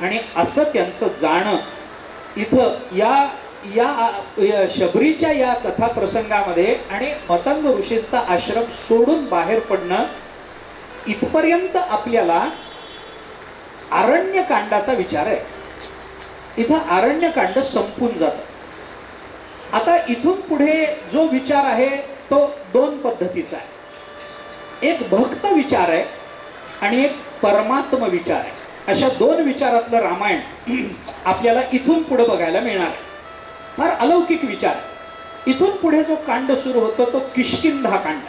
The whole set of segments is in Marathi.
आणि असं त्यांचं जाणं इथं या या शबरीच्या या कथा प्रसंगामध्ये आणि मतंग ऋषींचा आश्रम सोडून बाहेर पडणं इथपर्यंत आपल्याला आरण्यकांडाचा विचार आहे. इथं आरण्यकांड संपून जातं. आता इथून पुढे जो विचार आहे तो दोन पद्धतीचा आहे. एक भक्त विचार आहे आणि एक परमात्म विचार आहे. अशा दोन विचारातलं रामायण आपल्याला इथून पुढे बघायला मिळणार आहे. फार अलौकिक विचार. इथून पुढे जो कांड सुरू होतो तो किष्किंधा कांड.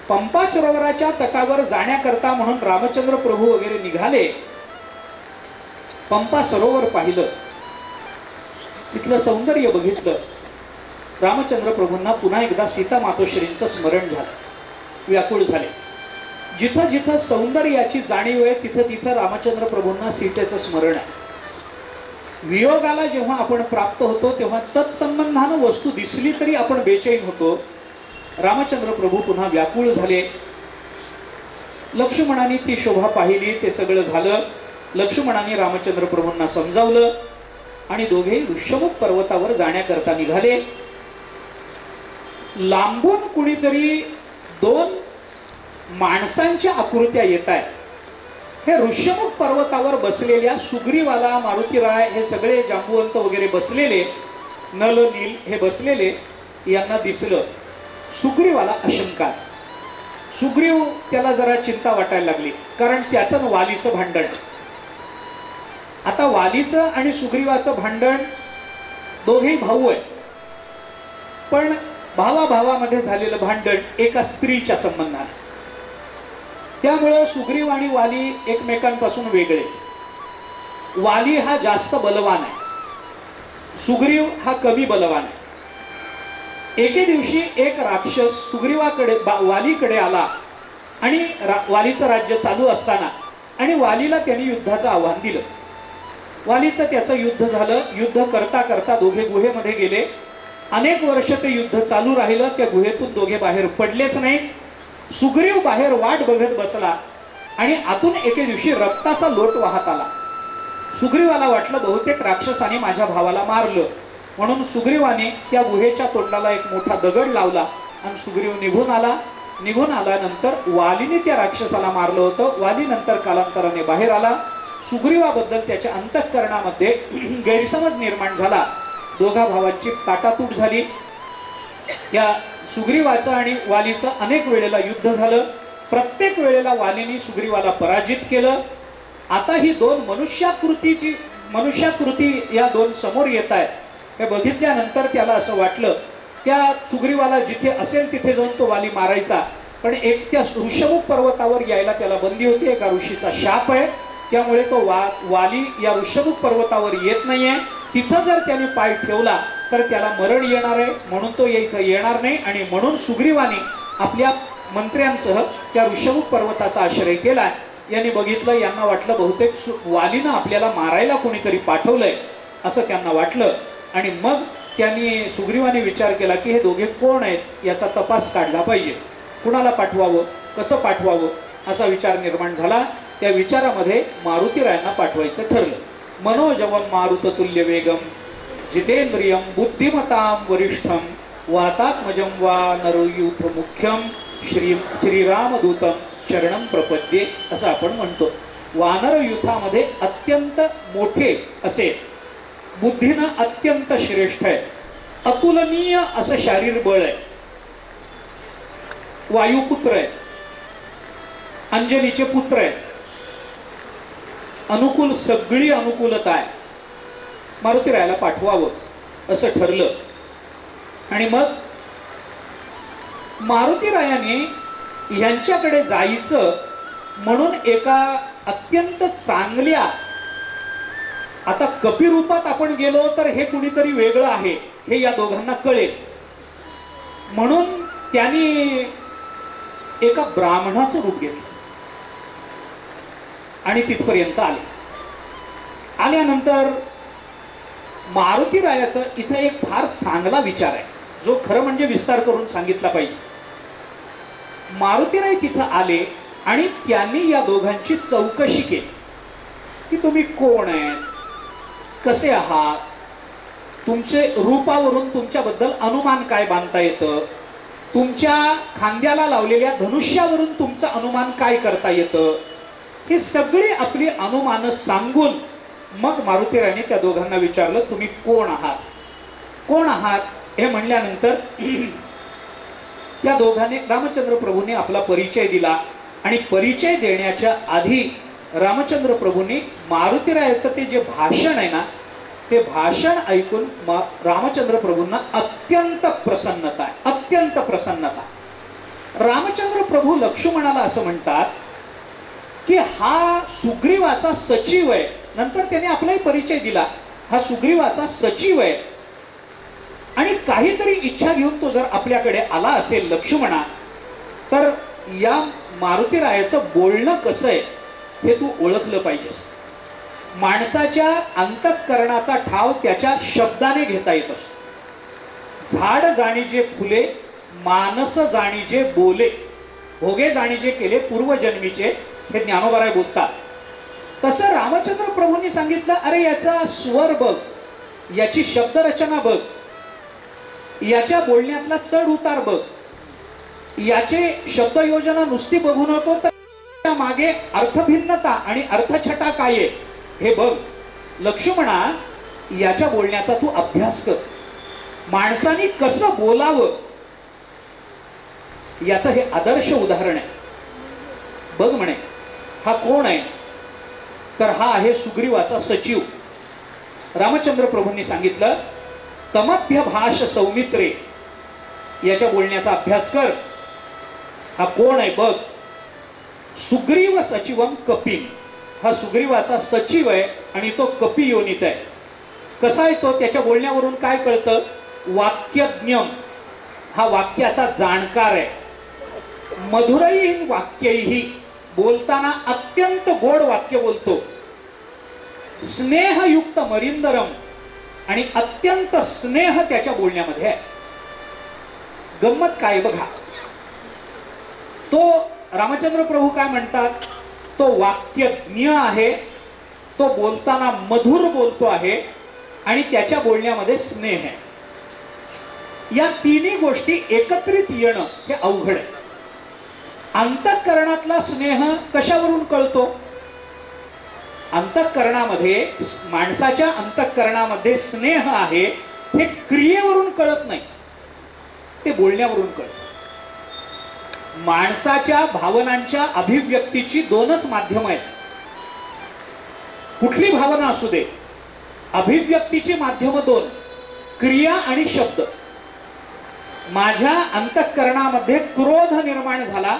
पंपा सरोवराच्या तटावर जाण्याकरता म्हणून रामचंद्र प्रभू वगैरे निघाले. पंपा सरोवर पाहिलं, तिथलं सौंदर्य बघितलं. रामचंद्र प्रभूंना पुन्हा एकदा सीता मातोश्रींचं स्मरण झालं, व्याकुळ झाले. जिथं जिथं सौंदर्याची जाणीव आहे तिथं तिथं रामचंद्र प्रभूंना सीतेचं स्मरण आहे. वियोगाला जेव्हा आपण प्राप्त होतो तेव्हा तत्संबंधानं वस्तू दिसली तरी आपण बेचैन होतो. रामचंद्र प्रभू पुन्हा व्याकुळ झाले. लक्ष्मणाने ती शोभा पाहिली, ते सगळं झालं. लक्ष्मणाने रामचंद्र प्रभूंना समजावलं आणि दोघेही ऋष्यमुख पर्वतावर जाण्याकरता निघाले. लांबून कुणीतरी दोन माणसांच्या आकृत्या येत आहेत. हे ऋष्यमुख पर्वतावर बसलेल्या सुग्रीवाला, मारुतीराय हे सगळे जांबुवंत वगैरे बसलेले, नल नील हे बसलेले यांना दिसलं. सुग्रीवाला अशंका. सुग्रीव त्याला जरा चिंता वाटायला लागली, कारण त्याचं वालीचं भांडण. आता वालीचं आणि सुग्रीवाचं भांडण, दोघेही भाऊ आहे, पण भावाभावामध्ये झालेलं भांडण एका स्त्रीच्या संबंधाने. त्यामुळे सुग्रीव आणि वाली एकमेकांपासून वेगळे. वाली हा जास्त बलवान आहे, सुग्रीव हा कमी बलवान आहे. एके दिवशी एक राक्षस सुग्रीवाकडे वालीकडे आला आणि वालीचं राज्य चालू असताना आणि वालीला त्यांनी युद्धाचं आव्हान दिलं. वालीचं त्याचं युद्ध झालं. युद्ध करता करता दोघे गुहेमध्ये गेले. अनेक वर्ष ते युद्ध चालू राहिलं. त्या गुहेतून दोघे बाहेर पडलेच नाही. सुग्रीव बाहेर वाट बघत बसला आणि आतून एके दिवशी रक्ताचा लोट वाहत आला. सुग्रीवाला वाटलं बहुतेक राक्षसाने माझ्या भावाला मारलं, म्हणून सुग्रीवाने त्या गुहेच्या तोंडाला एक मोठा दगड लावला आणि सुग्रीव निघून आला. निघून आल्यानंतर वालीने त्या राक्षसाला मारलं होतं. वाली नंतर कालांतराने बाहेर आला. सुग्रीवाबद्दल त्याच्या अंतःकरणामध्ये गैरसमज निर्माण झाला. दोघा भावांची ताटातूट झाली. त्या सुग्रीवाचं आणि वालीचं अनेक वेळेला युद्ध झालं. प्रत्येक वेळेला वालीने सुग्रीवाला पराजित केलं. आता ही दोन मनुष्याकृती या दोन समोर येत आहेत. हे बघितल्यानंतर त्याला असं वाटलं, त्या सुग्रीवाला जिथे असेल तिथे जाऊन तो वाली मारायचा, पण एक त्या ऋष्यमुख पर्वतावर यायला त्याला बंदी होती. एका ऋषीचा शाप आहे, त्यामुळे तो वाली या ऋष्यमुख पर्वतावर येत नाहीये. तिथं जर त्याने पाय ठेवला तर त्याला मरण येणार आहे, म्हणून तो इथं येणार नाही. आणि म्हणून सुग्रीवाने आपल्या मंत्र्यांसह त्या ऋष्यमुख पर्वताचा आश्रय केला. यांनी बघितलं, यांना वाटलं बहुतेक वालीनं आपल्याला मारायला कोणीतरी पाठवलंय असं त्यांना वाटलं. आणि मग त्यांनी सुग्रीवाने विचार केला की हे दोघे कोण आहेत याचा तपास काढला पाहिजे. कुणाला पाठवावं, कसं पाठवावं असा विचार निर्माण झाला. त्या विचारामध्ये मारुतीरायांना पाठवायचं ठरलं. मनोजवम मारुततुल्य वेगम जितेंद्रियम बुद्धिमतां वरिष्ठम वातात्मजं वा नरयूथ मुख्यम श्रीरामदूतम शरणम प्रपद्ये असं आपण म्हणतो. वानर युथामध्ये अत्यंत मोठे असे, बुद्धीनं अत्यंत श्रेष्ठ आहे, अतुलनीय असं शारीर बळ आहे, वायुपुत्र आहे, अंजनीचे पुत्र आहेत, अनुकूल, सगळी अनुकूलता आहे. मारुतीरायाला पाठवावं असं ठरलं. आणि मग मारुतीरायाने यांच्याकडे जायचं म्हणून एका अत्यंत चांगल्या, आता कपिरूपात आपण गेलो तर हे कुणीतरी वेगळं आहे हे या दोघांना कळेल, म्हणून त्यांनी एका ब्राह्मणाचं रूप घेतलं आणि तिथपर्यंत आले. आल्यानंतर मारुतीरायाचं इथं एक फार चांगला विचार आहे, जो खरं म्हणजे विस्तार करून सांगितला पाहिजे. मारुतीराय तिथं आले आणि त्यांनी या दोघांची चौकशी केली. की तुम्ही कोण आहेत, कसे आहात, तुमचे रूपावरून तुमच्याबद्दल अनुमान काय बांधता येतं, तुमच्या खांद्याला लावलेल्या धनुष्यावरून तुमचं अनुमान काय करता येतं, ही सगळी आपली अनुमान सांगून मग मारुतीराणी त्या दोघांना विचारलं, तुम्ही कोण आहात. कोण आहात हे म्हणल्यानंतर त्या दोघांनी रामचंद्र प्रभूंनी आपला परिचय दिला. आणि परिचय देण्याच्या आधी रामचंद्र प्रभूंनी मारुतीरायाचं ते जे भाषण आहे ना, ते भाषण ऐकून रामचंद्र प्रभूंना अत्यंत प्रसन्नता आहे, अत्यंत प्रसन्नता. रामचंद्र प्रभू लक्ष्मणाला असं म्हणतात की हा सुग्रीवाचा सचिव आहे. नंतर त्याने आपलाही परिचय दिला, हा सुग्रीवाचा सचिव आहे आणि काहीतरी इच्छा घेऊन तो जर आपल्याकडे आला असेल लक्ष्मणा, तर या मारुतीरायाचं बोलणं कसं आहे हे तू ओळखलं पाहिजेस. माणसाच्या अंतःकरणाचा ठाव त्याच्या शब्दाने घेता येत असतो. झाड जाणीजे फुले, मानस जाणीजे बोले, भोगे जाणीजे केले पूर्वजन्मीचे, हे ज्ञानोबाराय बोलतात. तसं रामचंद्र प्रभूंनी सांगितलं, अरे याचा स्वर बघ, याची शब्दरचना बघ, याच्या बोलण्यातला चढ उतार बघ, याचे शब्दयोजना नुसती बघू नको, तर त्या मागे अर्थभिन्नता आणि अर्थछटा काय आहे हे बघ. लक्ष्मणा, याच्या बोलण्याचा तू अभ्यास कर. माणसाने कसं बोलावं याचं हे आदर्श उदाहरण आहे. बघ म्हणे, हा कोण आहे, तर हा आहे सुग्रीवाचा सचिव. रामचंद्र प्रभूंनी सांगितलं, तमभ्य भाष सौमित्रे, याच्या बोलण्याचा अभ्यास कर. हा कोण आहे बघ. सुग्रीव सचिवम कपिल, हा सुग्रीवाचा सचिव आहे आणि तो कपी योनीत आहे. कसा आहे तो, त्याच्या बोलण्यावरून काय कळतं, वाक्यज्ञम, हा वाक्याचा जाणकार आहे. मधुरैः वाक्यैः, बोलताना अत्यंत गोड वाक्य बोलतो. स्नेहयुक्त मरिंदरम, आणि अत्यंत स्नेह त्याच्या बोलण्यामध्ये आहे. गंमत काय बघा, तो रामचंद्र प्रभू काय म्हणतात, तो वाक्यज्ञ आहे, तो बोलताना मधुर बोलतो आहे आणि त्याच्या बोलण्यामध्ये स्नेह आहे. या तिन्ही गोष्टी एकत्रित येणं हे अवघड आहे. अंतःकरणातला स्नेह कशावरून कळतो, अंतःकरणामध्ये, माणसाच्या अंतःकरणामध्ये स्नेह आहे हे क्रियेवरून कळत नाही, ते बोलण्यावरून कळत. माणसाच्या भावनांच्या अभिव्यक्तीची दोनच माध्यम आहेत. कुठली भावना असू दे, अभिव्यक्तीची माध्यम दोन, क्रिया आणि शब्द. माझ्या अंतःकरणामध्ये क्रोध निर्माण झाला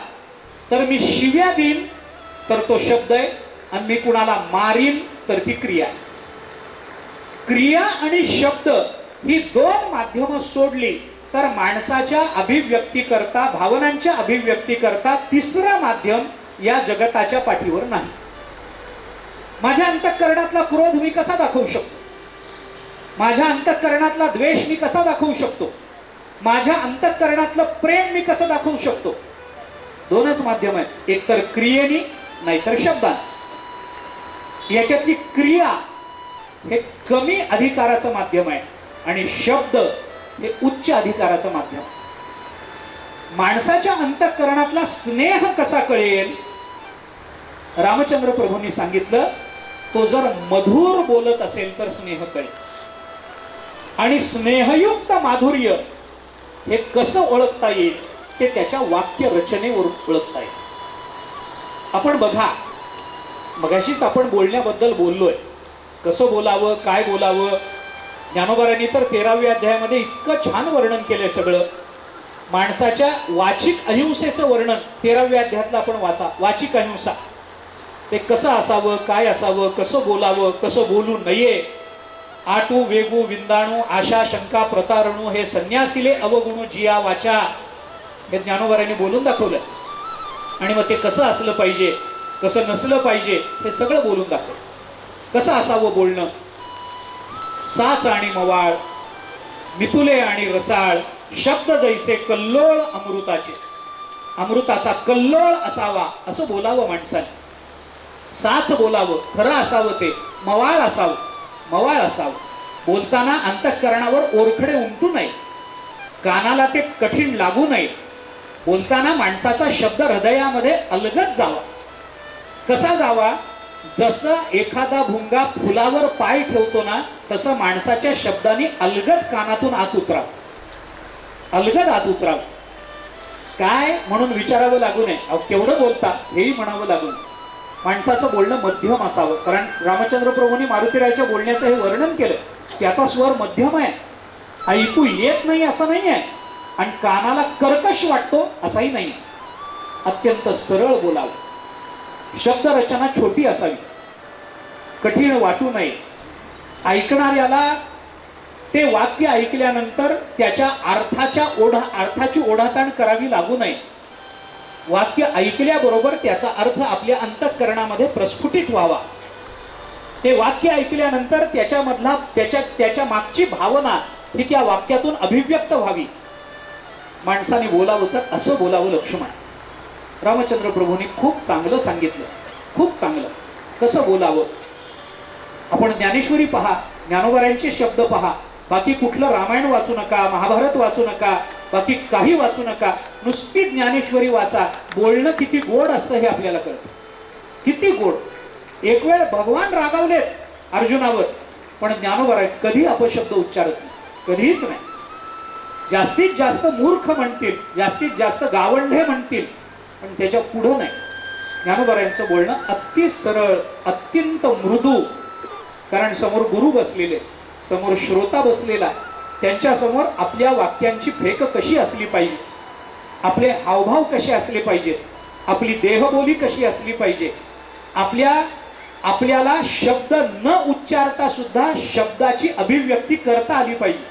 तर मी शिव्या देईन, तर तो शब्द आहे, आणि मी कुणाला मारीन तर ती क्रिया. क्रिया आणि शब्द ही दोन माध्यम सोडली तर माणसाच्या अभिव्यक्ती करता, भावनांच्या अभिव्यक्ती करता तिसरं माध्यम या जगताच्या पाठीवर नाही. माझ्या अंतःकरणातला क्रोध मी कसा दाखवू शकतो, माझ्या अंतःकरणातला द्वेष मी कसा दाखवू शकतो, माझ्या अंतःकरणातलं प्रेम मी कसं दाखवू शकतो. दोनच माध्यम आहेत, एकतर क्रियेनी नाहीतर शब्दाने. याच्यातली क्रिया हे कमी अधिकाराचं माध्यम आहे आणि शब्द हे उच्च अधिकाराचं माध्यम. माणसाच्या अंतःकरणातला स्नेह कसा कळेल, रामचंद्र प्रभूंनी सांगितलं, तो जर मधुर बोलत असेल तर स्नेह कळेल. आणि स्नेहयुक्त माधुर्य हे कसं ओळखता येईल, ते त्याच्या वाक्य रचनेवरून ओळखता येईल. आपण बघा, मगाशीच आपण बोलण्याबद्दल बोललोय, कसं बोलावं, काय बोलावं. ज्ञानोबारांनी तर 13व्या अध्यायामध्ये इतकं छान वर्णन केलंय सगळं. माणसाच्या वाचिक अहिंसेचं वर्णन 13व्या अध्यायातलं आपण वाचा. वाचिक अहिंसा, ते कसं असावं, काय असावं, कसं बोलावं, कसं बोलू नये. आटू वेगू विंदाणू आशा शंका प्रतारणू हे संन्यासीले अवगुणू जिया वाचा, हे ज्ञानोबारांनी बोलून दाखवलं. आणि मग ते कसं असलं पाहिजे, कसं नसलं पाहिजे, हे सगळं बोलून दाखवलं. कसं असावं बोलणं, साच आणि मवाळ, मितुले आणि रसाळ, शब्द जैसे कल्लोळ अमृताचे, अमृताचा कल्लोळ असावा असं बोलावं माणसाने. साच बोलावं, खरं असावं, ते मवाळ असावं, मवाळ असावं. बोलताना अंतःकरणावर ओरखडे उमटू नये, कानाला ते कठीण लागू नये. बोलताना माणसाचा शब्द हृदयामध्ये अलगद जावा. कसा जावा? जसं एखादा भुंगा फुलावर पाय ठेवतो ना, तसं माणसाच्या शब्दाने अलगद कानातून आत उतराव, अलगद आत उतराव. काय म्हणून विचारावं लागू नये, अहो केवढं बोलता हेही म्हणावं लागू नये. माणसाचं बोलणं मध्यम असावं. कारण रामचंद्र प्रभूंनी मारुतीरायाच्या बोलण्याचं हे वर्णन केलं. त्याचा स्वर मध्यम आहे, ऐकू येत नाही असं नाही आहे, आणि कानाला कर्कश वाटतो असाही नाही. अत्यंत सरळ बोलावं. शब्द रचना छोटी असावी, कठीण वाटू नये. ऐकणाऱ्याला ते वाक्य ऐकल्यानंतर त्याच्या अर्थाची ओढाताण करावी लागू नये. वाक्य ऐकल्याबरोबर त्याचा अर्थ आपल्या अंतःकरणामध्ये प्रस्फुटित व्हावा. ते वाक्य ऐकल्यानंतर त्याच्या मागची भावना ही त्या वाक्यातून अभिव्यक्त व्हावी. माणसाने बोलावं तर असं बोलावं. लक्ष्मण रामचंद्र प्रभूंनी खूप चांगलं सांगितलं, खूप चांगलं. कसं बोलावं? आपण ज्ञानेश्वरी पहा, ज्ञानोबारायांचे शब्द पहा. बाकी कुठलं रामायण वाचू नका, महाभारत वाचू नका, बाकी काही वाचू नका. नुसती ज्ञानेश्वरी वाचा. बोलणं किती गोड असतं हे आपल्याला कळतं. किती गोड. एक वेळ भगवान रागावलेत अर्जुनावर, पण ज्ञानोबा कधी अपशब्द उच्चारत नाही, कधीच नाही. जास्तीत जास्त मूर्ख म्हणतील, जास्तीत जास्त गावंढे म्हणतील, पण त्याच्या पुढं नाही. ज्ञानोबारायांचं बोलणं अति सरळ, अत्यंत मृदू. कारण समोर गुरु बसलेले, समोर श्रोता बसलेला, त्यांच्या समोर आपल्या वाक्यांची फेक कशी असली पाहिजे, आपले हावभाव कसे असले पाहिजेत, आपली देहबोली कशी असली पाहिजे, आपल्याला शब्द न उच्चारता सुद्धा शब्दाची अभिव्यक्ती करता आली पाहिजे.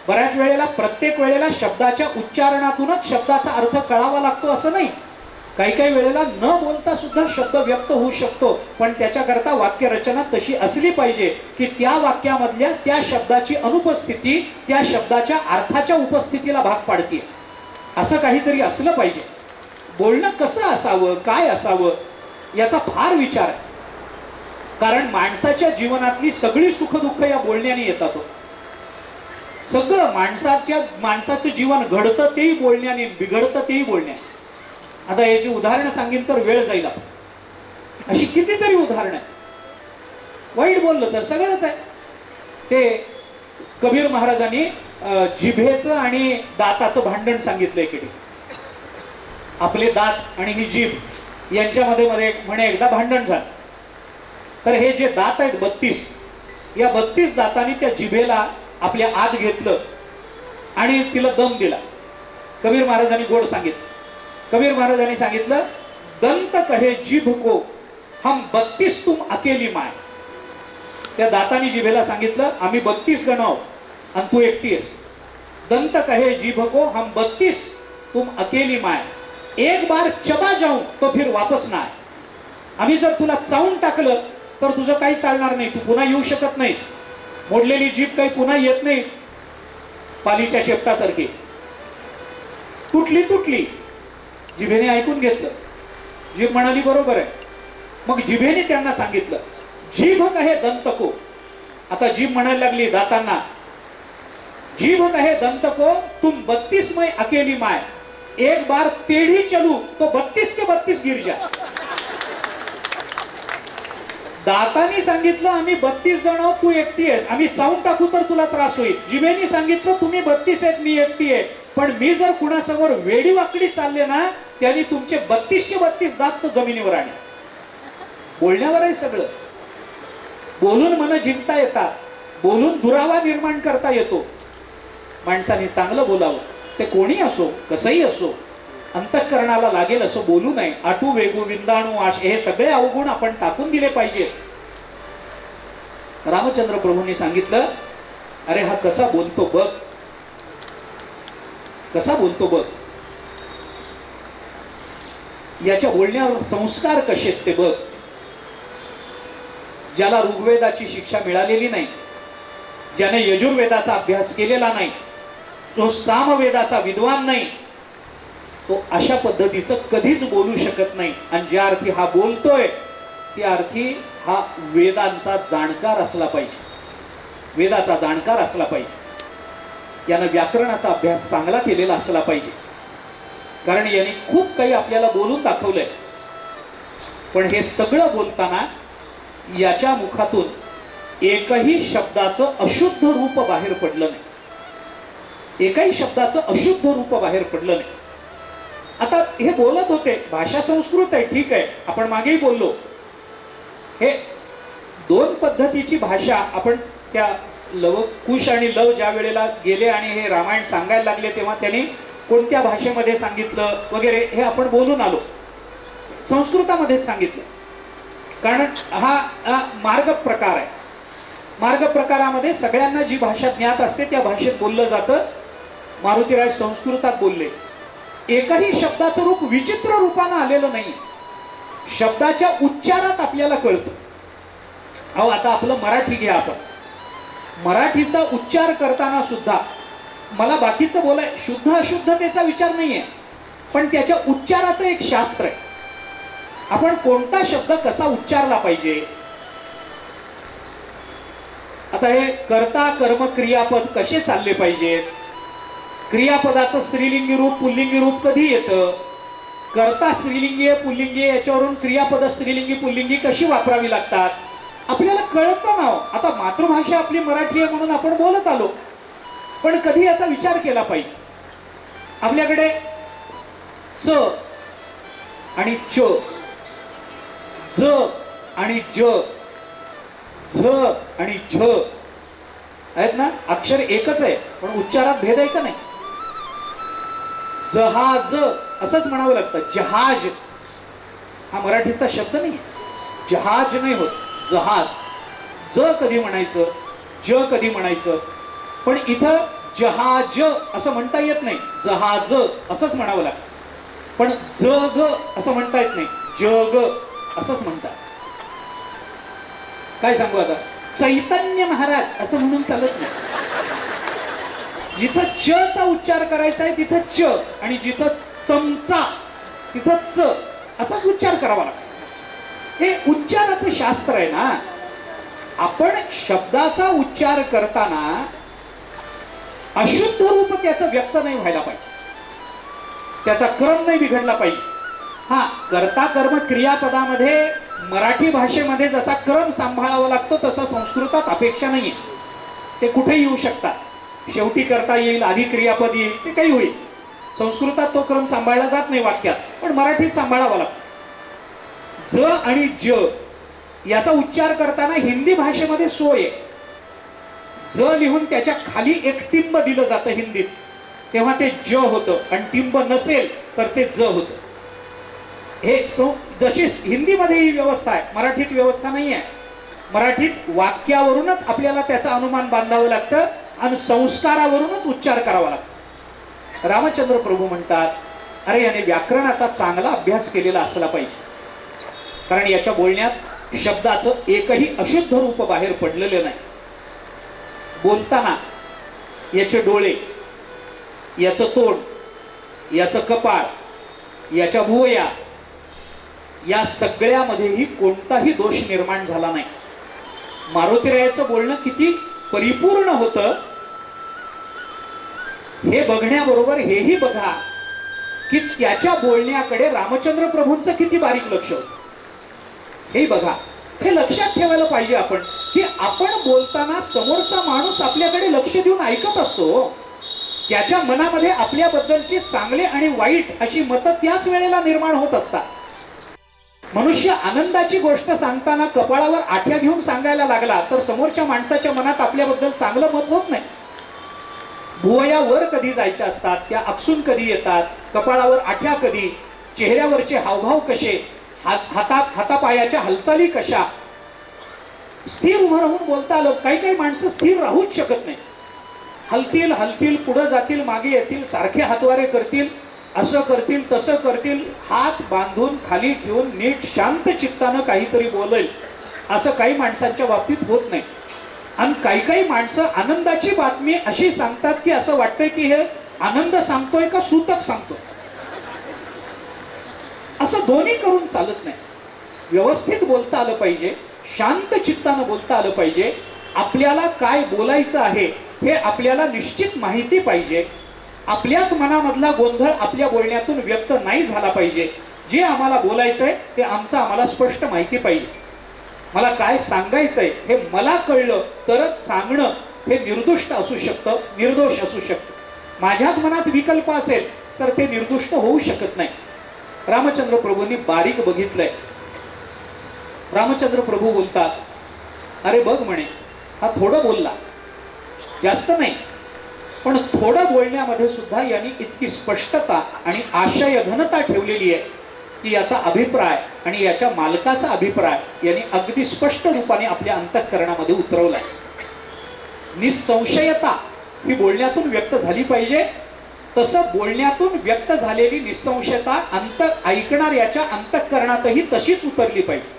बऱ्याच वेळेला, प्रत्येक वेळेला शब्दाच्या उच्चारणातूनच शब्दाचा अर्थ कळावा लागतो असं नाही. काही काही वेळेला न बोलता सुद्धा शब्द व्यक्त होऊ शकतो, पण त्याच्याकरता वाक्य रचना तशी असली पाहिजे की त्या वाक्यामधल्या त्या शब्दाची अनुपस्थिती त्या शब्दाच्या अर्थाच्या उपस्थितीला भाग पाडते. असं काहीतरी असलं पाहिजे. बोलणं कसं असावं, काय असावं, याचा फार विचार आहे. कारण माणसाच्या जीवनातली सगळी सुखदुःख या बोलण्याने येतात. सगळं माणसाचं जीवन घडतं तेही बोलण्याने, बिघडतं तेही बोलण्याने. आता याची उदाहरणं सांगेन तर वेळ जाईल. अशी कितीतरी उदाहरणं. वाईट बोललं तर सगळंच आहे. ते कबीर महाराजांनी जिभेचं आणि दाताचं भांडण सांगितलं एकीकडे. आपले दात आणि ही जीभ यांच्यामध्ये म्हणे एकदा भांडण झालं. तर हे जे दात आहेत 32, या 32 दातांनी त्या जिभेला आपल्या आत घेतलं आणि तिला दम दिला. कबीर महाराजांनी गोड सांगितलं. कबीर महाराजांनी सांगितलं, दंत कहे जीभ को हम 32 तुम अकेली माय. त्या दातानी जिभेला सांगितलं, आम्ही 32 जण आहोत आणि तू एकटी आहेस. दंत कहे जीभ को हम 32 तुम अकेली माय, एक बार चबा जाऊं तो फिर वापस ना आए. आम्ही जर तुला चावून टाकलं तर तुझं काही चालणार नाही, तू पुन्हा येऊ शकत नाहीस. मोडलेली जीभ काही पुन्हा येत नाही, पालीच्या शेपटासारखी तुटली. जिभेने ऐकून घेतलं. जीभ म्हणाली बरोबर आहे. मग जिभेने त्यांना सांगितलं, जीभ कहे दंत को. आता जीभ म्हणायला लागली दातांना, जीभ कहे दंत को तुम 32 में अकेली माय, एक बार टेढ़ी चलू तो 32 के 32 गिर जा. दातांनी सांगितलं, आम्ही 32 जण आहोत, तू एकटी आहेस, आम्ही चावून टाकू तर तुला त्रास होईल. जिभेने सांगितलं, तुम्ही 32 आहेत, मी एकटी आहे, पण मी जर कुणासमोर वेडी वाकडी चालले ना, त्यांनी तुमचे 32चे 32 दात तर जमिनीवर आणले. बोलण्यावर आहे सगळं. बोलून मन जिंकता येतात, बोलून दुरावा निर्माण करता येतो. माणसाने चांगलं बोलावं. ते कोणी असो, कसंही असो, अंतःकरणाला लागेल असं बोलू नये. आटू वेगू विंदाणू आश हे सगळे अवगुण आपण टाकून दिले पाहिजे. रामचंद्र प्रभूंनी सांगितलं, अरे हा कसा बोलतो बघ, कसा बोलतो बघ, याच्या बोलण्यावर संस्कार कसे ते बघ. ज्याला ऋग्वेदाची शिक्षा मिळालेली नाही, ज्याने यजुर्वेदाचा अभ्यास केलेला नाही, जो सामवेदाचा विद्वान नाही, तो अशा पद्धतीचं कधीच बोलू शकत नाही. आणि ज्या अर्थी हा बोलतोय त्या अर्थी हा वेदांचा जाणकार असला पाहिजे, वेदाचा जाणकार असला पाहिजे, यानं व्याकरणाचा अभ्यास चांगला केलेला असला पाहिजे. कारण याने खूप काही आपल्याला बोलून दाखवलंय. पण हे सगळं बोलताना याच्या मुखातून एकही शब्दाचं अशुद्ध रूप बाहेर पडलं नाही, एकही शब्दाचं अशुद्ध रूप बाहेर पडलं नाही. आता हे बोलत होते, भाषा संस्कृत आहे, ठीक आहे, आपण मागेही बोललो. हे दोन पद्धतीची भाषा, आपण त्या कुश आणि लव ज्या वेळेला गेले आणि हे रामायण सांगायला लागले तेव्हा त्यांनी कोणत्या भाषेमध्ये सांगितलं वगैरे हे आपण बोलून आलो. संस्कृतामध्येच सांगितलं, कारण हा मार्ग प्रकार आहे. मार्ग प्रकारामध्ये सगळ्यांना जी भाषा ज्ञात असते त्या भाषेत बोललं जातं. मारुतीराज संस्कृतात बोलले. एकही शब्दाचं रूप विचित्र रूपानं आलेलं नाही, शब्दाच्या उच्चारात आपल्याला कळतं. अहो आता आपलं मराठी घ्या, आपण मराठीचा उच्चार करताना सुद्धा मला बाकीचं बोलाय शुद्ध अशुद्धतेचा विचार नाहीये, पण त्याच्या उच्चाराचं एक शास्त्र आहे. आपण कोणता शब्द कसा उच्चारला पाहिजे. आता हे कर्ता कर्म क्रियापद कसे चालले पाहिजेत, क्रियापदाचं स्त्रीलिंगी रूप पुल्लिंगी रूप कधी येतं, कर्ता स्त्रीलिंगी पुल्लिंगी याच्यावरून क्रियापद स्त्रीलिंगी पुल्लिंगी कशी वापरावी लागतात आपल्याला कळतं ना. आता मातृभाषा आपली मराठी आहे म्हणून आपण बोलत आलो, पण कधी याचा विचार केला पाहिजे. आपल्याकडे च आणि च, ज आणि ज, झ आणि झ आहेत ना, अक्षर एकच आहे पण उच्चारात भेद आहे का नाही. जहाज असंच म्हणावं लागतं. जहाज हा मराठीचा शब्द नाही, जहाज नाही होत, जहाज. ज कधी म्हणायचं, ज कधी म्हणायचं, पण इथं जहाज असं म्हणता येत नाही, जहाज असंच म्हणावं लागतं. पण जग असं म्हणता येत नाही, जग असंच म्हणतात. काय सांगू आता, चैतन्य महाराज असं म्हणून चालत नाही. जिथं च चा उच्चार करायचा आहे तिथं च, आणि जिथं चमचा तिथं च असाच उच्चार करावा लागतो. हे उच्चाराचं शास्त्र आहे ना. आपण शब्दाचा उच्चार करताना अशुद्ध रूप त्याचं व्यक्त नाही व्हायला पाहिजे, त्याचा क्रम नाही बिघडला पाहिजे. हा कर्ता कर्म क्रियापदामध्ये मराठी भाषेमध्ये जसा क्रम सांभाळावा लागतो तसा संस्कृतात अपेक्षा नाहीये. ते कुठेही येऊ शकतात, शेवटी करता येईल, आधी क्रियापद येईल, ते काही होईल. संस्कृतात तो क्रम सांभाळला जात नाही वाक्यात, पण मराठीत सांभाळावा लागतो. ज आणि ज याचा उच्चार करताना हिंदी भाषेमध्ये सोय आहे. ज लिहून त्याच्या खाली एक टिंब दिलं जातं हिंदीत, तेव्हा ते ज होतं, आणि टिंब नसेल तर ते ज होतं. हे जशी हिंदीमध्ये ही व्यवस्था आहे, मराठीत व्यवस्था नाही आहे. मराठीत वाक्यावरूनच आपल्याला त्याचा अनुमान बांधावं लागतं आणि संस्कारावरूनच उच्चार करावा लागतो. रामचंद्र प्रभू म्हणतात, अरे याने व्याकरणाचा चांगला अभ्यास केलेला असला पाहिजे, कारण याच्या बोलण्यात शब्दाचं एकही अशुद्ध रूप बाहेर पडलेलं नाही. बोलताना याचे डोळे, याचं तोंड, याचं कपाळ, याच्या भुवया, या सगळ्यामध्येही कोणताही दोष निर्माण झाला नाही. मारुतीरायाचं बोलणं किती परिपूर्ण होतं हे बघण्याबरोबर हेही बघा की त्याच्या बोलण्याकडे रामचंद्र प्रभूंचं किती बारीक लक्ष होतं हे बघा. हे लक्षात ठेवायला पाहिजे आपण, की आपण बोलताना समोरचा माणूस आपल्याकडे लक्ष देऊन ऐकत असतो. त्याच्या मनामध्ये आपल्याबद्दलची चांगले आणि वाईट अशी मतं त्याच वेळेला निर्माण होत असतात. मनुष्य आनंदाची गोष्ट सांगताना कपाळावर आठ्या घेऊन सांगायला लागला तर समोरच्या माणसाच्या मनात आपल्याबद्दल चांगलं मत होत नाही. भुवया वर कधी जायच्या असतात, त्या अक्षून कधी येतात, कपाळावर आठ्या कधी, चेहऱ्यावरचे हावभाव कसे, हातापायाच्या हालचाली कशा, स्थिर उभं राहून बोलता आलं. काही काही माणसं स्थिर राहूच शकत नाही, हलतील हलतील, पुढे जातील, मागे येतील, सारखे हातवारे करतील, असं करतील तसं करतील, हात बांधून खाली ठेवून नीट शांत चित्तानं काहीतरी बोलेल असं काही माणसांच्या बाबतीत होत नाही. आणि काही काही माणसं आनंदाची बातमी अशी सांगतात की असं वाटतंय की हे आनंद सांगतोय का सूतक सांगतोय. असं दोन्ही करून चालत नाही. व्यवस्थित बोलता आलं पाहिजे, शांत चित्तानं बोलता आलं पाहिजे. आपल्याला काय बोलायचं आहे हे आपल्याला निश्चित माहिती पाहिजे. आपल्याच मनामधला गोंधळ आपल्या बोलण्यातून व्यक्त नाही झाला पाहिजे. जे आम्हाला बोलायचंय ते आम्हाला स्पष्ट माहिती पाहिजे. मला काय सांगायचंय हे मला कळलं तरच सांगणं हे निर्दोष असू शकतं, निर्दोष असू शकतं. माझ्याच मनात विकल्प असेल तर ते निर्दोष होऊ शकत नाही. रामचंद्र प्रभूंनी बारीक बघितलंय. रामचंद्र प्रभू बोलतात, अरे बघ म्हणे, हा थोडं बोलला, जास्त नाही, पण थोडं बोलण्यामध्ये सुद्धा यांनी इतकी स्पष्टता आणि आशय घनता ठेवलेली आहे की याचा अभिप्राय आणि याच्या मालकाचा अभिप्राय यांनी अगदी स्पष्ट रूपाने आपल्या अंतःकरणामध्ये उतरवलाय. निसंशयता ही बोलण्यातून व्यक्त झाली पाहिजे. तसं बोलण्यातून व्यक्त झालेली निसंशयता ऐकणाऱ्याच्या अंतःकरणातही तशीच उतरली पाहिजे.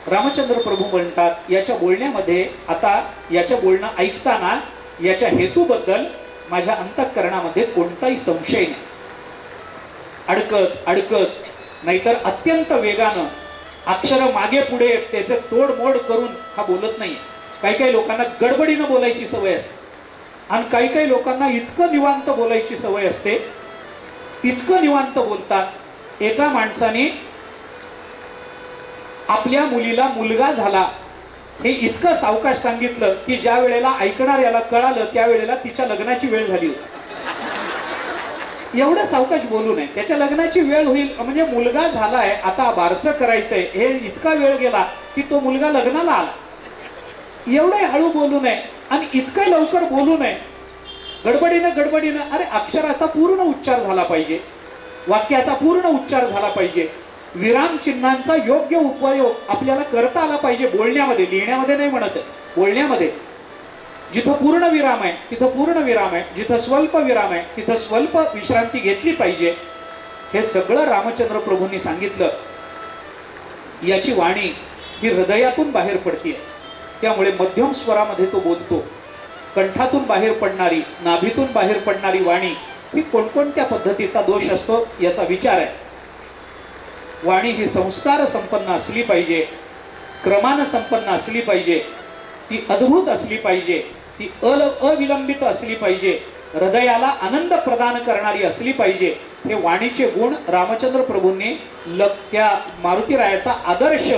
रामचंद्र प्रभू म्हणतात याच्या बोलण्यामध्ये, आता याच्या बोलणं ऐकताना याच्या हेतूबद्दल माझ्या अंतःकरणामध्ये कोणताही संशय नाही. अडकत अडकत नाहीतर अत्यंत वेगानं अक्षर मागे पुढे त्याचे तोडमोड करून हा बोलत नाही. काही काही लोकांना गडबडीनं बोलायची सवय असते आणि काही काही लोकांना इतकं निवांत बोलायची सवय असते, इतकं निवांत बोलतात. एका माणसाने आपल्या मुलीला मुलगा झाला हे इतकं सावकाश सांगितलं की ज्या वेळेला ऐकणाऱ्याला कळालं त्यावेळेला तिच्या लग्नाची वेळ झाली होती. एवढं सावकाश बोलू नये. त्याच्या लग्नाची वेळ होईल म्हणजे मुलगा झालाय, आता बारसं करायचंय, हे इतका वेळ गेला की तो मुलगा लग्नाला आला. एवढं हळू बोलू नये आणि इतकं लवकर बोलू नये. गडबडीनं अरे अक्षराचा पूर्ण उच्चार झाला पाहिजे, वाक्याचा पूर्ण उच्चार झाला पाहिजे. विराम चिन्हांचा योग्य उपयोग आपल्याला करता आला पाहिजे बोलण्यामध्ये, लिहिण्यामध्ये नाही म्हणत, बोलण्यामध्ये. जिथं पूर्ण विराम आहे तिथं पूर्ण विराम आहे, जिथं स्वल्प विराम आहे तिथं स्वल्प विश्रांती घेतली पाहिजे. हे सगळं रामचंद्र प्रभूंनी सांगितलं. याची वाणी ही हृदयातून बाहेर पडते, त्यामुळे मध्यम स्वरामध्ये तो बोलतो. कंठातून बाहेर पडणारी, नाभीतून बाहेर पडणारी वाणी ही कोणकोणत्या पद्धतीचा दोष असतो याचा विचार आहे. वाणी ही संस्कार संपन्न असली पाहिजे, क्रमानं संपन्न असली पाहिजे, ती अद्भुत असली पाहिजे, ती अविलंबित असली पाहिजे, हृदयाला आनंद प्रदान करणारी असली पाहिजे. हे वाणीचे गुण रामचंद्र प्रभूंनी त्या मारुतीरायाचा आदर्श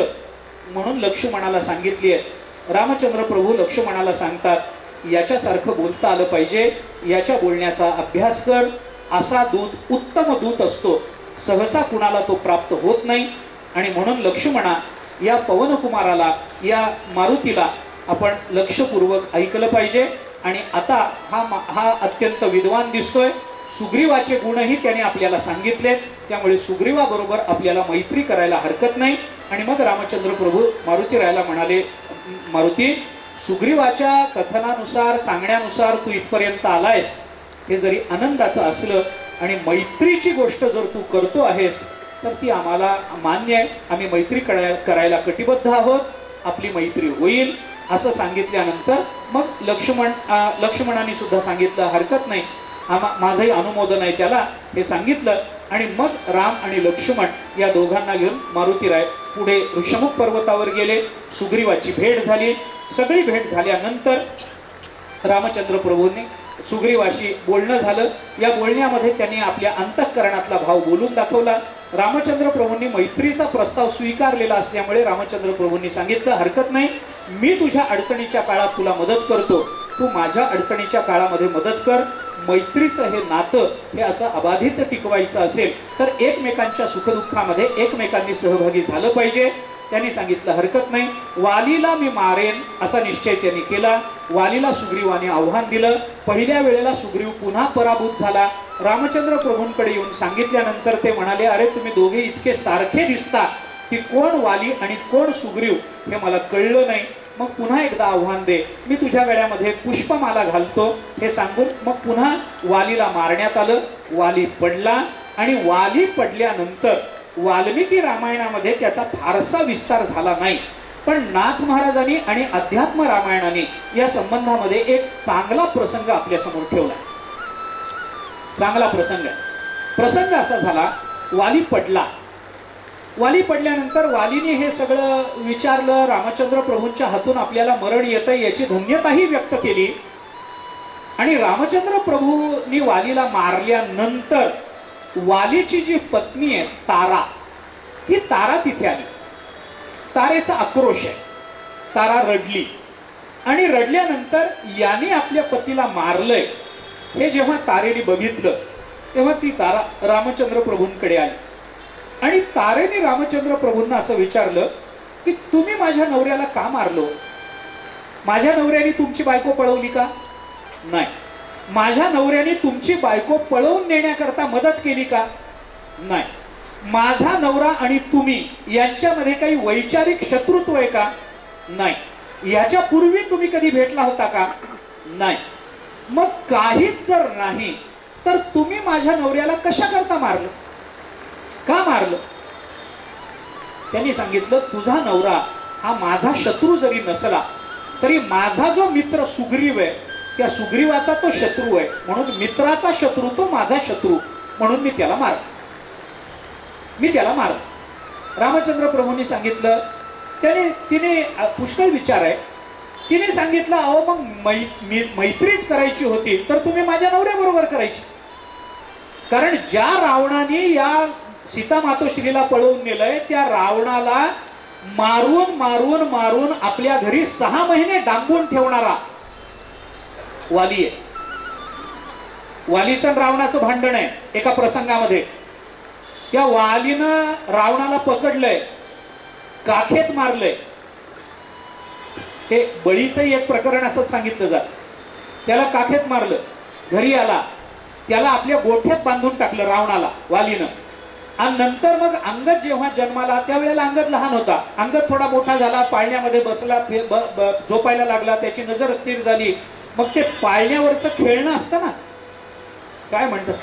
म्हणून लक्ष्मणाला सांगितली आहे. रामचंद्र प्रभू लक्ष्मणाला सांगतात याच्यासारखं बोलता आलं पाहिजे, याच्या बोलण्याचा अभ्यास कर. असा दूत उत्तम दूत असतो, सहसा कुणाला तो प्राप्त होत नाही. आणि म्हणून लक्ष्मणा, या पवनकुमाराला, या मारुतीला आपण लक्षपूर्वक ऐकलं पाहिजे. आणि आता हा अत्यंत विद्वान दिसतोय. सुग्रीवाचे गुणही त्याने आपल्याला सांगितलेत, त्यामुळे सुग्रीवाबरोबर आपल्याला मैत्री करायला हरकत नाही. आणि मग रामचंद्र प्रभू मारुतीरायाला म्हणाले, मारुती, सुग्रीवाच्या कथनानुसार, सांगण्यानुसार तू इथपर्यंत आलायस, हे जरी आनंदाचं असलं आणि मैत्रीची गोष्ट जर तू करतो आहेस तर ती आम्हाला मान्य आहे. आम्ही मैत्री करायला कटिबद्ध आहोत, आपली मैत्री होईल असं सांगितल्यानंतर मग लक्ष्मणाने सुद्धा सांगितलं हरकत नाही, माझंही अनुमोदन आहे त्याला, हे सांगितलं. आणि मग राम आणि लक्ष्मण या दोघांना घेऊन मारुतीराय पुढे ऋषमुख पर्वतावर गेले. सुग्रीवाची भेट झाली. सगळी भेट झाल्यानंतर रामचंद्र प्रभूंनी सुग्रीवाशी बोलणं झालं. या बोलण्यामध्ये त्यांनी आपल्या अंतःकरणातला भाव बोलून दाखवला. रामचंद्र प्रभूंनी मैत्रीचा प्रस्ताव स्वीकारलेला असल्यामुळे रामचंद्र प्रभूंनी सांगितलं हरकत नाही, मी तुझ्या अडचणीच्या काळात तुला मदत करतो, तू माझ्या अडचणीच्या काळामध्ये मदत कर. मैत्रीचं हे नातं हे असं अबाधित टिकवायचं असेल तर एकमेकांच्या सुखदुःखामध्ये एकमेकांनी सहभागी झालं पाहिजे. त्यांनी सांगितलं हरकत नाही, वालीला मी मारेन असा निश्चय त्यांनी केला. वालीला सुग्रीवाने आव्हान दिलं. पहिल्या वेळेला सुग्रीव पुन्हा पराभूत झाला. रामचंद्र प्रभूंकडे येऊन सांगितल्यानंतर ते म्हणाले, अरे तुम्ही दोघे इतके सारखे दिसता की कोण वाली आणि कोण सुग्रीव हे मला कळलं नाही. मग पुन्हा एकदा आव्हान दे, मी तुझ्या गळ्यामध्ये पुष्पमाला घालतो. हे सांगून मग पुन्हा वालीला मारण्यात आलं. वाली पडला आणि वाली पडल्यानंतर वाल्मिकी रामायणामध्ये त्याचा फारसा विस्तार झाला नाही, पण नाथ महाराजांनी आणि अध्यात्म रामायणाने या संबंधामध्ये एक चांगला प्रसंग आपल्या समोर ठेवला. चांगला प्रसंग असा झाला, वाली पडला वाली पडल्यानंतर वालीने हे सगळं विचारलं, रामचंद्र प्रभूंच्या हातून आपल्याला मरण येतंय याची धन्यताही व्यक्त केली. आणि रामचंद्र प्रभूंनी वालीला मारल्यानंतर वालीची जी पत्नी आहे तारा, ही तारा तिथे आली. तारेचा आक्रोश आहे. तारा रडली आणि रडल्यानंतर याने आपल्या पतीला मारलंय हे जेव्हा तारेने बघितलं तेव्हा ती तारा रामचंद्र प्रभूंकडे आली. आणि तारेने रामचंद्र प्रभूंना असं विचारलं की तुम्ही माझ्या नवऱ्याला का मारलो? माझ्या नवऱ्याने तुमची बायको पळवली का? नाही. माझ्या नवऱ्याने तुमची बायको पळवून नेण्याकरता मदत केली का? नाही. माझा नवरा आणि तुम्ही यांच्यामध्ये काही वैचारिक शत्रुत्व आहे का? नाही. याच्या पूर्वी तुम्ही कधी भेटला होता का? नाही. मग काहीच जर नाही तर तुम्ही माझ्या नवऱ्याला कशा करता मारलं? का मारलं? त्यांनी सांगितलं तुझा नवरा हा माझा शत्रू जरी नसला तरी माझा जो मित्र सुग्रीव आहे त्या सुग्रीवाचा तो शत्रू आहे, म्हणून मित्राचा शत्रू तो माझा शत्रू, म्हणून मी त्याला मारलं. रामचंद्र प्रभूंनी सांगितलं. तिने पुष्कळ विचार आहे. तिने सांगितलं अहो मग मैत्रीच करायची होती तर तुम्ही माझ्या नवऱ्याबरोबर करायची. कारण ज्या रावणाने या सीता मातोश्रीला पळवून नेलंय त्या रावणाला मारून मारून मारून आपल्या घरी 6 महिने डांबून ठेवणारा वाली आहे. वालीचं रावणाचं भांडण आहे एका प्रसंगामध्ये. त्या वालीनं रावणाला पकडलंय, काखेत मारलंय. हे बळीचं एक प्रकरण असंच सांगितलं जात. त्याला काखेत मारलं, घरी आला, त्याला आपल्या गोठ्यात बांधून टाकलं रावणाला वालीनं. आणि नंतर मग अंगद जेव्हा जन्माला त्यावेळेला अंगद लहान होता. अंगद थोडा मोठा झाला, पाळण्यामध्ये बसला, झोपायला लागला, त्याची नजर स्थिर झाली. मग ते पाळण्यावरचं खेळणं असतं ना, काय म्हणतात,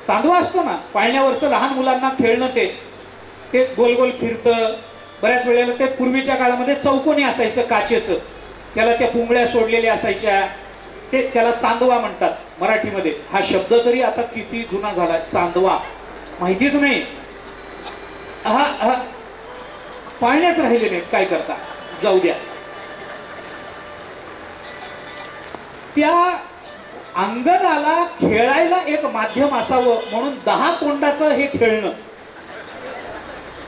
चांदवा असतो ना पाळण्यावरचं, लहान मुलांना खेळणं, ते गोल गोल फिरतं. बऱ्याच वेळेला ते पूर्वीच्या काळामध्ये चौकोनी असायचं काचेचं, त्याला त्या पुंगळ्या सोडलेल्या असायच्या, त्याला चांदवा म्हणतात मराठीमध्ये. हा शब्द तरी आता किती जुना झाला, चांदवा माहितीच नाही. हा पाळण्याच राहिले नाहीत, काय करता, जाऊ द्या. त्या अंगदाला खेळायला एक माध्यम असावं म्हणून 10 तोंडाचं हे खेळणं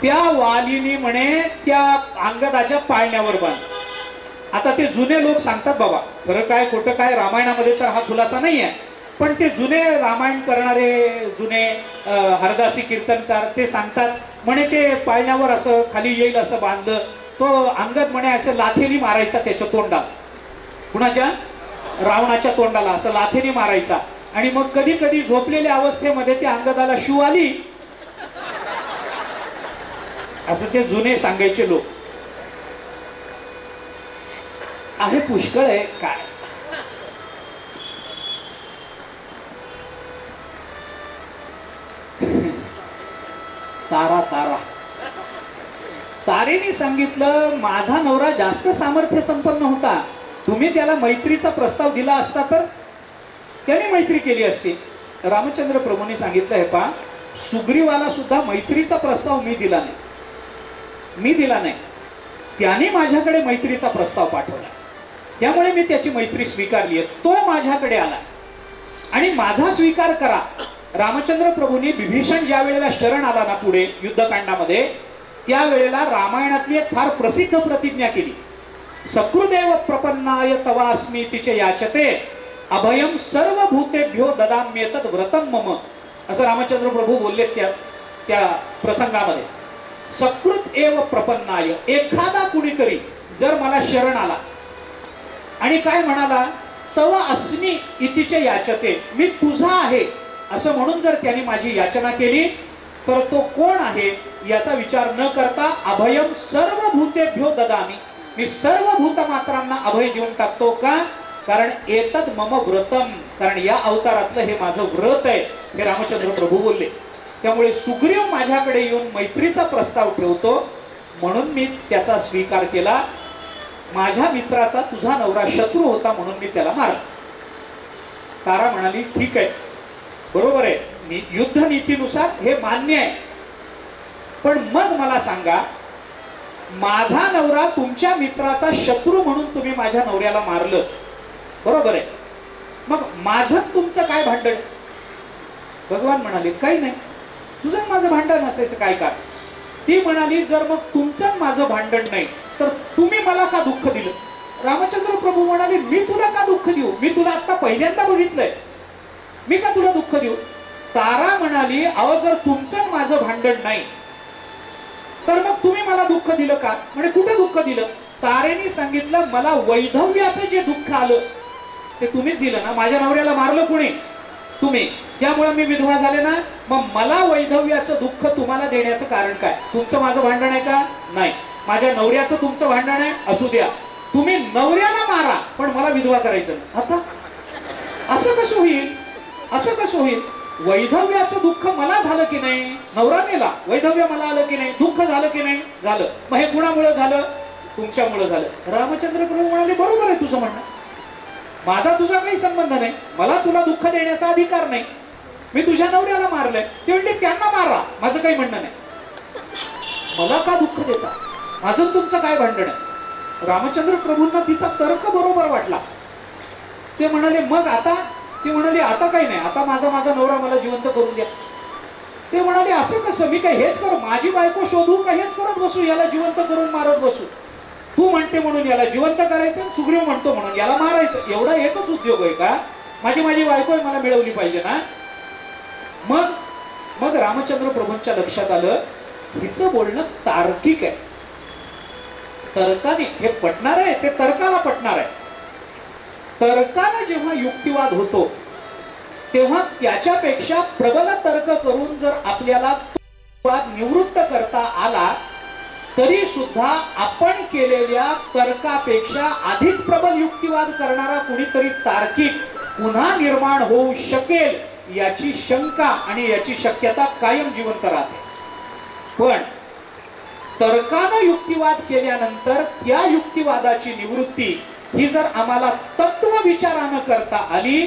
त्या वालीनी म्हणे त्या अंगदाच्या पाळण्यावर बांध. आता ते जुने लोक सांगतात बाबा, खरं काय खोटं काय रामायणामध्ये तर हा खुलासा नाही आहे, पण ते जुने रामायण करणारे जुने हरदासी कीर्तनकार ते सांगतात म्हणे ते पाळण्यावर असं खाली येईल असं बांधलं. तो अंगद म्हणे असं लाथेनी मारायचा त्याच्या तोंडात, कुणाच्या, रावणाच्या तोंडाला असं लाथेनी मारायचा. आणि मग कधी कधी झोपलेल्या अवस्थेमध्ये त्या अंगदाला शिव आली असं ते जुने सांगायचे लोक. आहे पुष्कळ आहे काय. तारेने सांगितलं माझा नवरा जास्त सामर्थ्य संपन्न होता, तुम्ही त्याला मैत्रीचा प्रस्ताव दिला असता तर त्याने मैत्री केली असती. रामचंद्र प्रभूंनी सांगितलं हे पहा, सुग्रीवाला सुद्धा मैत्रीचा प्रस्ताव मी दिला नाही. त्याने माझ्याकडे मैत्रीचा प्रस्ताव पाठवला, त्यामुळे मी त्याची मैत्री स्वीकारली आहे. तो माझ्याकडे आला आणि माझा स्वीकार करा. रामचंद्र प्रभूंनी विभीषण ज्या वेळेला शरण आला ना पुढे युद्धकांडामध्ये, त्यावेळेला रामायणातली एक फार प्रसिद्ध प्रतिज्ञा केली. सकृदेव प्रपन्नाय तवास्मी तिचे याचते अभयम सर्व भूतेभ्यो ददाम्येतद व्रतम मम, असं रामचंद्र प्रभू बोलले त्या प्रसंगामध्ये. सकृत एव प्रपन्नाय, एखादा कुणीतरी जर मला शरण आला आणि काय म्हणाला, तव अस्मी इतिचे याचते, मी तुझा आहे असं म्हणून जर त्याने माझी याचना केली तर तो कोण आहे याचा विचार न करता अभयम सर्व भूतेभ्यो ददामी, मी सर्व भूतमात्रांना अभय देऊन टाकतो. का? कारण एतद मम व्रतम, कारण या अवतारातलं हे माझं व्रत आहे, हे रामचंद्र प्रभू बोलले. त्यामुळे सुग्रीव माझ्याकडे येऊन मैत्रीचा प्रस्ताव ठेवतो म्हणून मी त्याचा स्वीकार केला. माझ्या मित्राचा तुझा नवरा शत्रू होता म्हणून मी त्याला मारला. तारा म्हणाली ठीक आहे, बरोबर आहे, युद्ध नीतीनुसार हे मान्य आहे, पण मग मला सांगा, माझा नवरा तुमच्या मित्राचा शत्रू म्हणून तुम्ही माझ्या नवऱ्याला मारलं, बरोबर आहे, मग माझं तुमचं काय भांडण? भगवान म्हणाले काही नाही, तुझं माझं भांडण असायचं काय का? ती म्हणाली जर मग तुमचं माझं भांडण नाही तर तुम्ही मला का दुःख दिलं? रामचंद्र प्रभू म्हणाले मी तुला का दुःख देऊ? मी तुला आता पहिल्यांदा बघितलंय, मी का तुला दुःख देऊ? तारा म्हणाली अहो जर तुमचं माझं भांडण नाही तर मग तुम्ही मला दुःख दिलं का? म्हणजे कुठे दुःख दिलं? तारेने सांगितलं मला वैधव्याचं जे दुःख आलं ते तुम्हीच दिलं ना, माझ्या नवऱ्याला मारलं कोणी? तुम्ही, त्यामुळे मी विधवा झाले ना, मग मला वैधव्याचं दुःख तुम्हाला देण्याचं कारण काय? तुमचं माझं भांडण आहे का? नाही. माझ्या नवऱ्याचं तुमचं भांडण आहे, असू द्या, तुम्ही नवऱ्याला मारा पण मला विधवा करायचं नाही. आता असं कसं होईल? असं कसं होईल? वैधव्याचं दुःख मला झालं की नाही? नवरा मेला, वैधव्य मला आलं की नाही? दुःख झालं की नाही? झालं. मग हे कुणामुळे झालं? तुमच्यामुळे झालं. रामचंद्र प्रभू म्हणाले बरोबर आहे तुझं म्हणणं, माझा तुझा काही संबंध नाही, मला तुला दुःख देण्याचा अधिकार नाही, मी तुझ्या नवऱ्याला मारलंय, ते म्हणले त्यांना मारा, माझं काही म्हणणं नाही, मला का दुःख देता? माझं तुमचं काय भांडण आहे? रामचंद्र प्रभूंना तिचा तर्क बरोबर वाटला. ते म्हणाले मग आता? ती म्हणाली आता काही नाही, आता माझा नवरा मला जिवंत करून द्या. ते म्हणाले असं कसं? मी काय हेच करू, माझी बायको शोधू का हेच करत बसू, याला जिवंत करून मारत बसू? तू म्हणते म्हणून याला जिवंत करायचं, सुग्रीव म्हणतो म्हणून याला मारायचं, एवढा एकच उद्योग आहे का? माझी बायको मला मिळवली पाहिजे ना. मग रामचंद्र प्रभूंच्या लक्षात आलं हिचं बोलणं तार्किक आहे, तर्काने हे पटणार आहे, ते तर्काला पटणार आहे. तर्काने जेव्हा युक्तिवाद होतो तेव्हा त्याच्यापेक्षा प्रबल तर्क करून जर आपल्याला वाद निवृत्त करता आला तरी सुद्धा आपण केलेल्या तर्कापेक्षा अधिक प्रबल युक्तिवाद करणारा कुणीतरी तार्किक पुन्हा निर्माण होऊ शकेल याची शंका आणि याची शक्यता कायम जिवंत राहते. पण तर्काने युक्तिवाद केल्यानंतर त्या युक्तिवादाची निवृत्ती ही जर आम्हाला तत्व विचारानं करता आली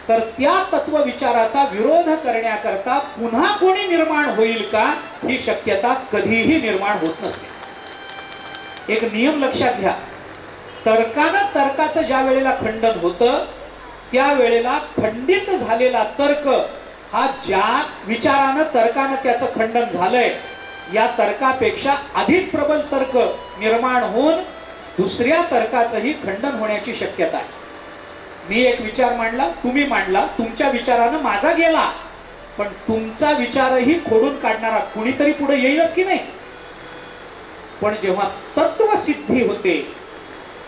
तर त्या तत्व विचाराचा विरोध करण्याकरता पुन्हा कोणी निर्माण होईल का ही शक्यता कधीही निर्माण होत नसते. एक नियम लक्षात घ्या, तर्कानं तर्काचं ज्या वेळेला खंडन होतं त्यावेळेला खंडित झालेला तर्क हा ज्या विचारानं तर्कानं त्याचं खंडन झालंय या तर्कापेक्षा अधिक प्रबल तर्क निर्माण होऊन दुसऱ्या तर्काचंही खंडन होण्याची शक्यता आहे. मी एक विचार मांडला, तुम्ही मांडला, तुमच्या विचारानं माझा गेला, पण तुमचा विचारही खोडून काढणारा कुणीतरी पुढे येईलच की नाही. पण जेव्हा तत्व सिद्धी होते,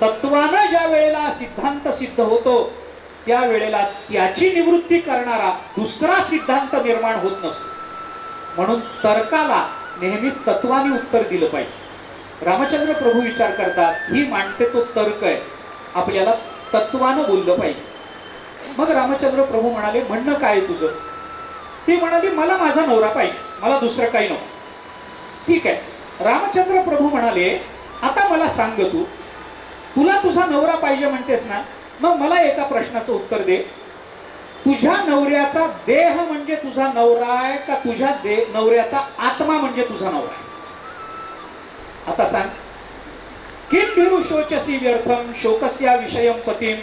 तत्वानं ज्या वेळेला सिद्धांत सिद्ध होतो त्यावेळेला त्याची निवृत्ती करणारा दुसरा सिद्धांत निर्माण होत नसतो. म्हणून तर्काला नेहमी तत्वाने उत्तर दिलं पाहिजे. रामचंद्र प्रभू विचार करतात ही मांडते तो तर्क आहे, आपल्याला तत्वानं बोललं पाहिजे. मग रामचंद्र प्रभू म्हणाले म्हणणं काय तुझं? ती म्हणाली मला माझा नवरा पाहिजे, मला दुसरं काही नको. ठीक आहे. रामचंद्र प्रभू म्हणाले आता मला सांग, तुला तुझा नवरा पाहिजे म्हणतेस ना, मग मला एका प्रश्नाचं उत्तर दे. तुझ्या नवऱ्याचा देह म्हणजे तुझा नवरा आहे का तुझ्या नवऱ्याचा आत्मा म्हणजे तुझा नवरा आहे? आता सांग. किम भिरु शोचसी व्यर्थम शोकस्या विषयम पतिम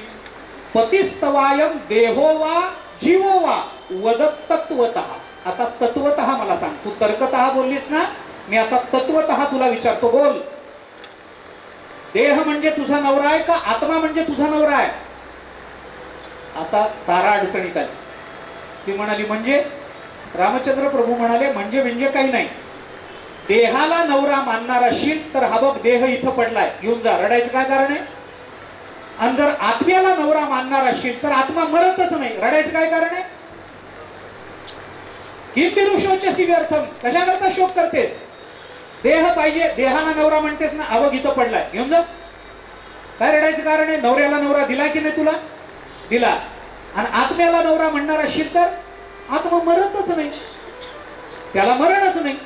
पतिस्तवायम देहो वा जीवो वा वदत तत्वतः. आता तत्वतः मला सांग, तू तर्कतः बोललीस ना, मी आता तत्वतः तुला विचारतो, बोल. देह म्हणजे तुझा नवरा आहे का आत्मा म्हणजे तुझा नवरा आहे? आता तारा अडचणीत आली. ती म्हणाली म्हणजे? रामचंद्र प्रभू म्हणाले म्हणजे काही नाही. देहाला नवरा मानणार असशील तर हा बघ देह इथं पडलाय, घेऊन जा, रडायचं काय कारण आहे? आणि जर आत्म्याला नवरा मानणार असशील तर आत्मा मरतच नाही, रडायचं काय कारण आहे? किम भिरु शोचसी व्यर्थम, कशाकरता शोक करतेस? देह पाहिजे, देहाला नवरा म्हणतेस ना, अवघ इथं पडलाय, घेऊन जा, काय रडायचं कारण आहे? नवऱ्याला नवरा दिला की नाही तुला? दिला. आणि आत्म्याला नवरा म्हणणार असशील तर आत्मा मरतच नाही, त्याला मरणच नाही.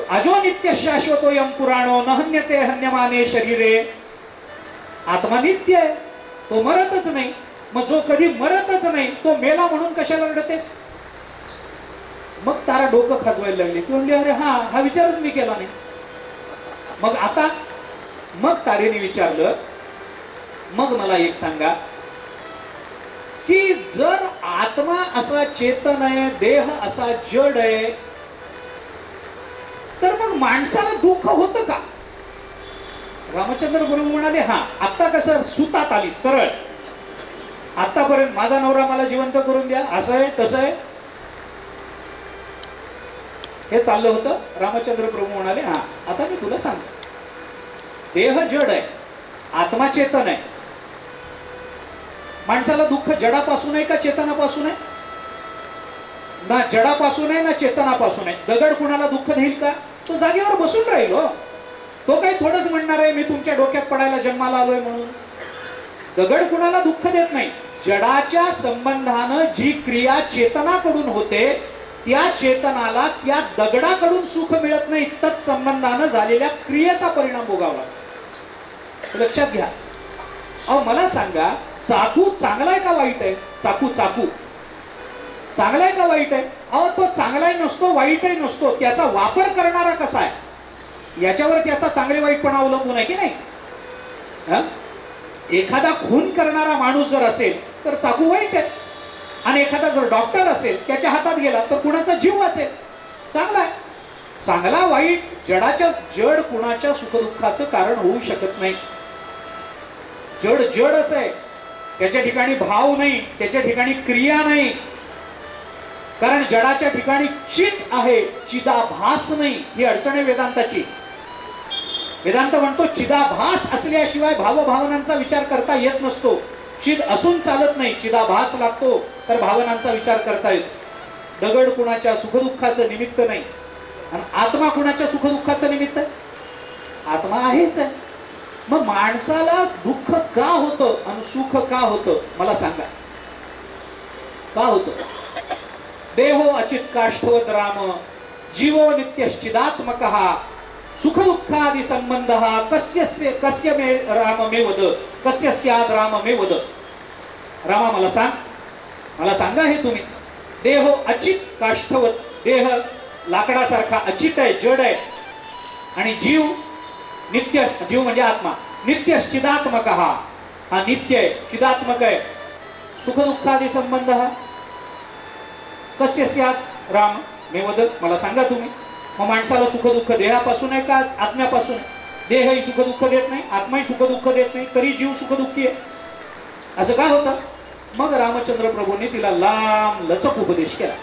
अजो नित्य शाश्वतोयम पुराणो न हन्यते हन्यमाने शरीरे. आत्मा नित्य आहे, तो मरतच नाही. मग जो कधी मरतच नाही तो मेला म्हणून कशाला रडतेस? मग तारा डोकं खाजवायला लागली. ती म्हणली, अरे हा विचारच मी केला नाही. मग आता मग तारेने विचारलं, मग मला एक सांगा की जर आत्मा असा चेतन आहे, देह असा जड आहे, तर मग माणसाला दुःख होतं का? रामचंद्र गुरु म्हणाले, हा आता कसं सुतात आली सरळ. आतापर्यंत माझा नवरा मला जिवंत करून द्या, असं आहे तसं आहे, हे चाललं होतं. रामचंद्र प्रभू म्हणाले, हा आता मी तुला सांगतो, देह जड आहे, आत्मा चेतन आहे. माणसाला दुःख जडापासून आहे का चेतनापासून आहे? ना जडापासून आहे ना चेतनापासून आहे. दगड कुणाला दुःख देईल का? तो जागेवर बसून राहील हो. तो काही थोडंच म्हणणार आहे मी तुमच्या डोक्यात पडायला जन्माला आलोय म्हणून. दगड कुणाला दुःख देत नाही. जडाच्या संबंधानं जी क्रिया चेतनाकडून होते, त्या चेतनाला त्या दगडाकडून सुख मिळत नाही. तत्संबंधानं झालेल्या क्रियेचा परिणाम भोगावा. लक्षात घ्या. अहो मला सांगा, चाकू चांगला आहे का वाईट आहे? चाकू चांगला आहे का वाईट आहे? अहो तो चांगलाही नसतो, वाईटही नसतो. त्याचा वापर करणारा कसा आहे याच्यावर त्याचा चांगले वाईटपणा अवलंबून आहे की नाही? एखादा खून करणारा माणूस जर असेल तर चाकू वाईट आहे, आणि एखादा जर डॉक्टर असेल त्याच्या हातात गेला तर कुणाचा जीव वाचेल. चांगला आहे. चांगला वाईट जडाच्या जड कुणाच्या सुखदुःखाचं कारण होऊ शकत नाही. जड जडच आहे. त्याच्या ठिकाणी भाव नाही, त्याच्या ठिकाणी क्रिया नाही. कारण जडाच्या ठिकाणी चित आहे, चिदाभास नाही. ही अडचण आहे वेदांताची. वेदांत म्हणतो चिदाभास असल्याशिवाय भावभावनांचा विचार करता येत नसतो. चिद असून चालत नाही, चिदाभास लागतो तर भावनांचा विचार करता येतो. दगड कुणाच्या सुखदुःखाचं निमित्त नाही, आणि आत्मा कुणाच्या सुखदुःखाचं निमित्त आहे? आत्मा आहेच आहे. मग माणसाला दुःख का होतं आणि सुख का होतं मला सांगा. का होतं? देहो अचित काष्ठवत राम, जीवो नित्यश्चिदात्मक, सुख दुःखादि संबंध कस्य मे राम मे वद, कस्य स्याद राम मे वद. रामा मला सांगा हे तुम्ही. देहो अचित काष्ठवत, देह लाकडासारखा अचित आहे, जड आहे, आणि जीव नित्य, जीव म्हणजे आत्मा नित्य चिदात्मक, हा नित्य आहे, चिदात्मक आहे. सुख दुःखादि संबंध कस्य स्यात् राम मे वद. मला सांगा तुम्ही. मग माणसाला सुख दुःख देहापासून आहे का आत्म्यापासून आहे? देहही सुख दुःख देत नाही, आत्माही सुख दुःख देत नाही, तरी जीव सुख दुःखी आहे. असं का होतं? मग रामचंद्र प्रभूंनी तिला लांब लचक उपदेश केला.